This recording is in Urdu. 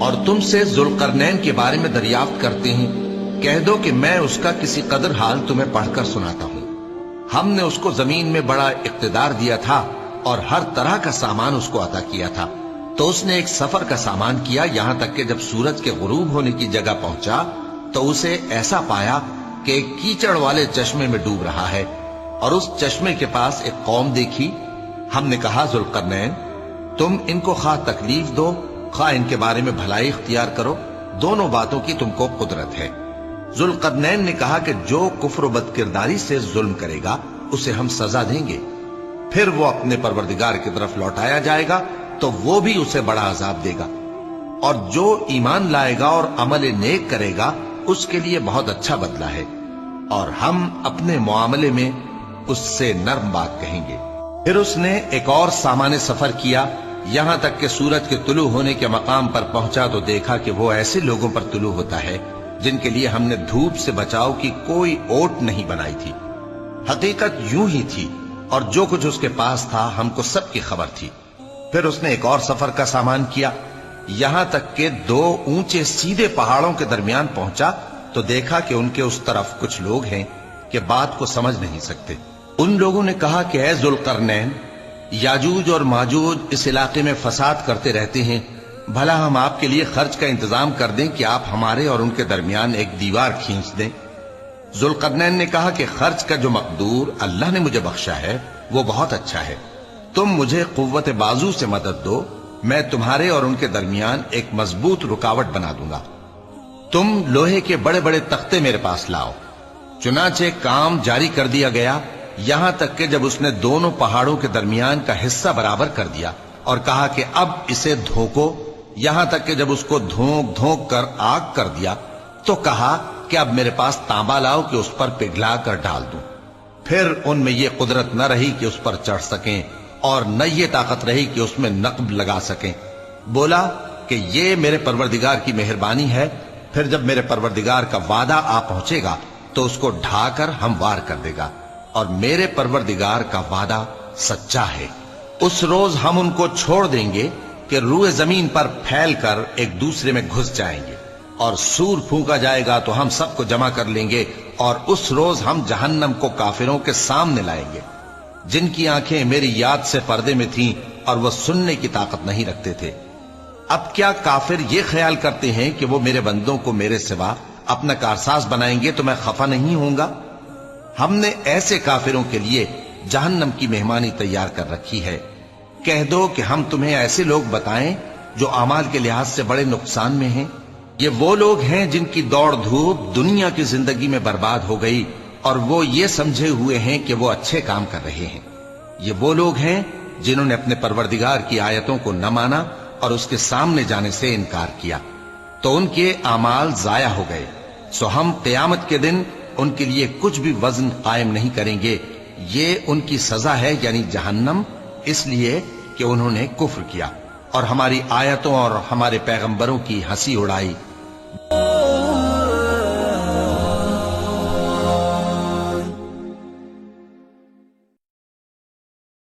اور تم سے ذوالقرنین کے بارے میں دریافت کرتے ہیں، کہہ دو کہ میں اس کا کسی قدر حال تمہیں پڑھ کر سناتا ہوں۔ ہم نے اس کو زمین میں بڑا اقتدار دیا تھا اور ہر طرح کا سامان اس کو عطا کیا تھا، تو اس نے ایک سفر کا سامان کیا، یہاں تک کہ جب سورج کے غروب ہونے کی جگہ پہنچا تو اسے ایسا پایا کہ ایک کیچڑ والے چشمے میں ڈوب رہا ہے، اور اس چشمے کے پاس ایک قوم دیکھی۔ ہم نے کہا ذوالقرنین، تم ان کو خواہ تکلیف دو خواہ ان کے بارے میں بھلائی اختیار کرو، دونوں باتوں کی تم کو قدرت ہے۔ ذوالقرنین نے کہا کہ جو کفر و بد کرداری سے ظلم کرے گا اسے ہم سزا دیں گے، پھر وہ اپنے پروردگار کی طرف لوٹایا جائے گا تو وہ بھی اسے بڑا عذاب دے گا، اور جو ایمان لائے گا اور عمل نیک کرے گا اس کے لیے بہت اچھا بدلہ ہے، اور ہم اپنے معاملے میں اس سے نرم بات کہیں گے۔ پھر اس نے ایک اور سامان سفر کیا، یہاں تک کہ سورج کے طلوع ہونے کے مقام پر پہنچا تو دیکھا کہ وہ ایسے لوگوں پر طلوع ہوتا ہے جن کے لیے ہم نے دھوپ سے بچاؤ کی کوئی اوٹ نہیں بنائی تھی۔ حقیقت یوں ہی تھی، اور جو کچھ اس کے پاس تھا ہم کو سب کی خبر تھی۔ پھر اس نے ایک اور سفر کا سامان کیا، یہاں تک کہ دو اونچے سیدھے پہاڑوں کے درمیان پہنچا تو دیکھا کہ ان کے اس طرف کچھ لوگ ہیں کہ بات کو سمجھ نہیں سکتے۔ ان لوگوں نے کہا کہ اے ذوالقرنین، یاجوج اور ماجوج اس علاقے میں فساد کرتے رہتے ہیں، بھلا ہم آپ کے لیے خرچ کا انتظام کر دیں کہ آپ ہمارے اور ان کے درمیان ایک دیوار کھینچ دیں۔ ذوالقرنین نے کہا کہ خرچ کا جو مقدور اللہ نے مجھے بخشا ہے وہ بہت اچھا ہے، تم مجھے قوت بازو سے مدد دو، میں تمہارے اور ان کے درمیان ایک مضبوط رکاوٹ بنا دوں گا۔ تم لوہے کے بڑے بڑے تختے میرے پاس لاؤ۔ چنانچہ کام جاری کر دیا گیا، یہاں تک کہ جب اس نے دونوں پہاڑوں کے درمیان کا حصہ برابر کر دیا اور کہا کہ اب اسے دھوکو، یہاں تک کہ جب اس کو دھونک دھونک کر آگ کر دیا تو کہا کہ اب میرے پاس تانبا لاؤ کہ اس پر پگھلا کر ڈال دوں۔ پھر ان میں یہ قدرت نہ رہی کہ اس پر چڑھ سکیں، اور نہ یہ طاقت رہی کہ اس میں نقب لگا سکیں۔ بولا کہ یہ میرے پروردگار کی مہربانی ہے، پھر جب میرے پروردگار کا وعدہ آ پہنچے گا تو اس کو ڈھا کر ہموار کر دے گا، اور میرے پروردگار کا وعدہ سچا ہے۔ اس روز ہم ان کو چھوڑ دیں گے کہ روئے زمین پر پھیل کر ایک دوسرے میں گھس جائیں گے، اور سور پھونکا جائے گا تو ہم سب کو جمع کر لیں گے، اور اس روز ہم جہنم کو کافروں کے سامنے لائیں گے، جن کی آنکھیں میری یاد سے پردے میں تھیں اور وہ سننے کی طاقت نہیں رکھتے تھے۔ اب کیا کافر یہ خیال کرتے ہیں کہ وہ میرے بندوں کو میرے سوا اپنا کارساز بنائیں گے تو میں خفا نہیں ہوں گا؟ ہم نے ایسے کافروں کے لیے جہنم کی مہمانی تیار کر رکھی ہے۔ کہہ دو کہ ہم تمہیں ایسے لوگ بتائیں جو اعمال کے لحاظ سے بڑے نقصان میں ہیں۔ یہ وہ لوگ ہیں جن کی دوڑ دھوپ دنیا کی زندگی میں برباد ہو گئی، اور وہ یہ سمجھے ہوئے ہیں کہ وہ اچھے کام کر رہے ہیں۔ یہ وہ لوگ ہیں جنہوں نے اپنے پروردگار کی آیتوں کو نہ مانا اور اس کے سامنے جانے سے انکار کیا، تو ان کے اعمال ضائع ہو گئے، سو ہم قیامت کے دن ان کے لیے کچھ بھی وزن قائم نہیں کریں گے۔ یہ ان کی سزا ہے، یعنی جہنم، اس لیے کہ انہوں نے کفر کیا اور ہماری آیتوں اور ہمارے پیغمبروں کی ہنسی اڑائی۔